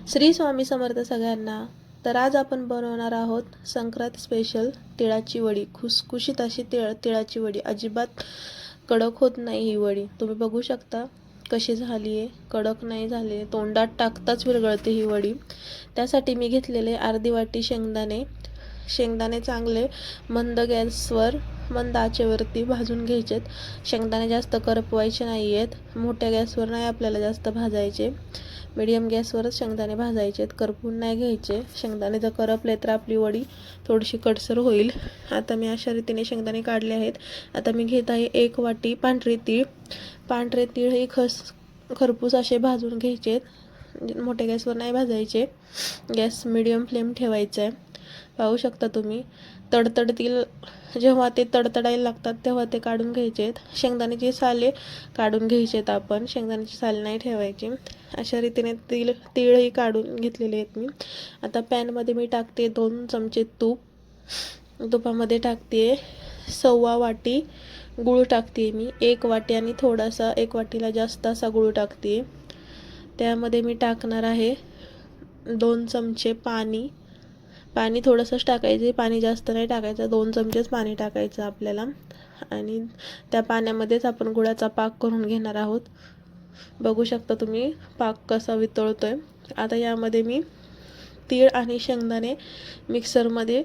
श्री स्वामी समर्थ सगळ्यांना. तर आज आपण बनवणार आहोत संक्रांत स्पेशल तिळाची वडी. खुसखुशीत अशी तिळाची वडी. अजिबात कडक होत नाही ही वडी. तुम्ही बघू शकता कशी झाली आहे. कडक नाही झाली, तोंडात टाकताच विरघळते ही वडी. त्यासाठी मी घेतलेले अर्धी वाटी शेंगदाणे. शेंगदाणे चांगले मंद गॅसवर मंद आचेवरती भाजून घ्यायचेत. शेंगदाणे जास्त करपवायचे नाही आहेत. मोठ्या गॅसवर नाही आपल्याला जास्त भाजायचे, मीडियम गॅसवरच शेंगदाणे भाजायचे आहेत, करपून नाही घ्यायचे. शेंगदाणे जर करपले तर आपली वडी थोडीशी कडसर होईल. आता मी अशा रीतीने शेंगदाणे काढले आहेत. आता मी घेत आहे 1 वाटी पांढरे तीळ. पांढरे तीळ हे खरपूस असे भाजून घ्यायचे आहेत. मोठ्या गॅसवर नाही भाजायचे, गॅस मीडियम फ्लेम ठेवायचा आहे. पाहू शकता तुम्ही तडतडतील. जेव्हा ते तडतडायला लागतात तेव्हा ते काढून घ्यायचे आहेत. शेंगदाण्याची साले काढून घ्यायचे आहेत आपण, शेंगदाण्याची साले नाही ठेवायची. अशा रीतीने तीळही काढून घेतलेले आहेत मी. आता पॅनमध्ये मी टाकते 2 चमचे तूप. तुपामध्ये टाकते 1.25 वाटी गूळ टाकते मी. 1 वाटी आणि थोडासा 1 वाटीला जास्त असा गूळ टाकते. त्यामध्ये मी टाकणार आहे 2 चमचे पाणी. पाणी थोडंसंच टाकायचे, पाणी जास्त नाही टाकायचं. 2 चमचेच पाणी टाकायचं आपल्याला. आणि त्या पाण्यामध्येच आपण गुळाचा पाक करून घेणार आहोत. बघू शकता तुम्ही पाक कसा वितळतोय. आता यामध्ये मी तीळ आणि शेंगदाणे मिक्सरमध्ये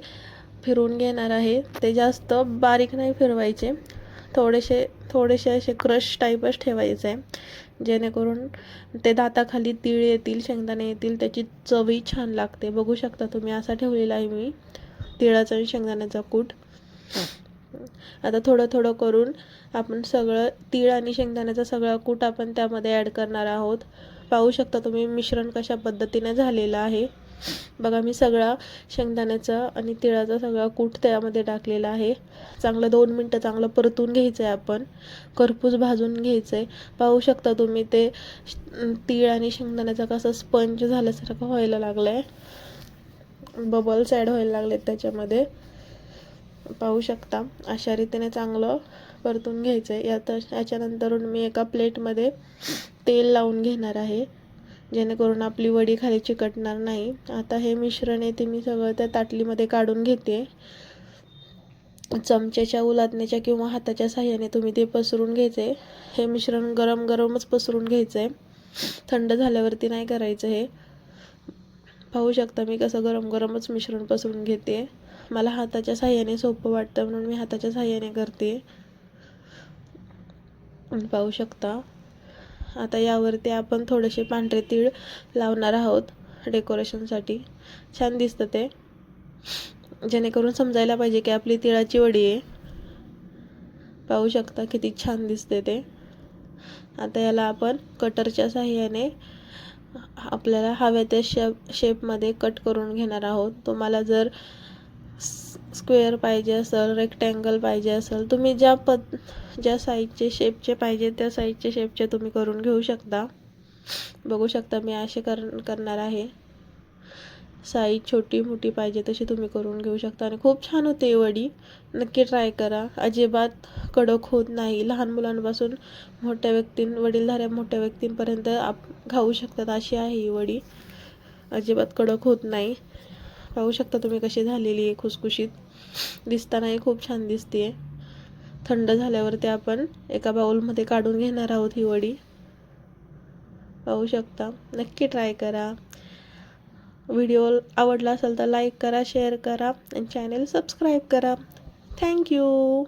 फिरवून घेणार आहे. ते जास्त बारीक नाही फिरवायचे, थोडेसे असे क्रश टाईपच ठेवायचे आहे, जेणेकरून ते दाताखाली तीळ येतील, शेंगदाणे येतील, त्याची चवही छान लागते. बघू शकता तुम्ही असा ठेवलेला आहे मी तिळाचा आणि शेंगदाण्याचा कूट. आता थोडं थोडं करून आपण सगळं तीळ आणि शेंगदाण्याचा सगळा कूट आपण त्यामध्ये ॲड करणार आहोत. पाहू शकता तुम्ही मिश्रण कशा पद्धतीने झालेलं आहे. बघा, मी सगळा शेंगदाण्याचा आणि तिळाचा सगळा कूट त्यामध्ये टाकलेला आहे. चांगलं 2 मिनटं चांगलं परतून घ्यायचं आहे आपण, खरपूस भाजून घ्यायचं आहे. पाहू शकता तुम्ही ते तीळ आणि शेंगदाण्याचा कसा स्पंज झाल्यासारखं व्हायला लागलं आहे, बबल्स ॲड व्हायला लागलेत त्याच्यामध्ये. पाहू शकता अशा रीतीने चांगलं परतून घ्यायचं आहे. याच्यानंतरून मी एका प्लेटमध्ये तेल लावून घेणार आहे, जेणेकरून आपली वडी खाली चिकटणार नाही. आता हे मिश्रण आहे ते मी सगळं त्या ताटलीमध्ये काढून घेते. चमच्याच्या उलाटण्याच्या किंवा हाताच्या साह्याने तुम्ही ते पसरून घ्यायचे. हे मिश्रण गरम गरमच पसरून घ्यायचं आहे, थंड झाल्यावरती नाही करायचं हे. पाहू शकता मी कसं गरम गरमच मिश्रण पसरून घेते. मला हाताच्या साह्याने सोपं वाटतं म्हणून मी हाताच्या साह्याने करते. पाहू शकता. आता यावरती आपण थोडेसे पांढरे तीळ लावणार आहोत डेकोरेशनसाठी. छान दिसतं ते, जेणेकरून समजायला पाहिजे की आपली तिळाची वडी आहे. पाहू शकता किती छान दिसते ते. आता याला आपण कटरच्या साहाय्याने आपल्याला हव्या त्या शेपमध्ये कट करून घेणार आहोत. तुम्हाला जर स्क्वेअर पाहिजे असेल, रेक्टँगल पाहिजे असेल, तुम्ही ज्या साईजचे शेपचे पाहिजे त्या साईजचे शेपचे तुम्ही करून घेऊ शकता. बघू शकता मी असे करणार आहे. साईज छोटी मोठी पाहिजे तशी तुम्ही करून घेऊ शकता. आणि खूप छान होते ही वडी, नक्की ट्राय करा. अजिबात कडक होत नाही. लहान मुलांपासून वडीलधाऱ्या मोठ्या व्यक्तींपर्यंत खाऊ शकतात अशी आहे ही वडी. अजिबात कडक होत नाही. पाहू शकता तुम्ही कशी झालेली आहे, खुसखुशीत दिसतानाही खूप छान दिसते. थंड झाल्यावरती आपण एका बाउलमध्ये काढून घेणार आहोत ही वडी. पाहू शकता, नक्की ट्राय करा. व्हिडिओ आवडला असेल तर लाईक करा, शेअर करा आणि चॅनल सबस्क्राईब करा. थँक्यू.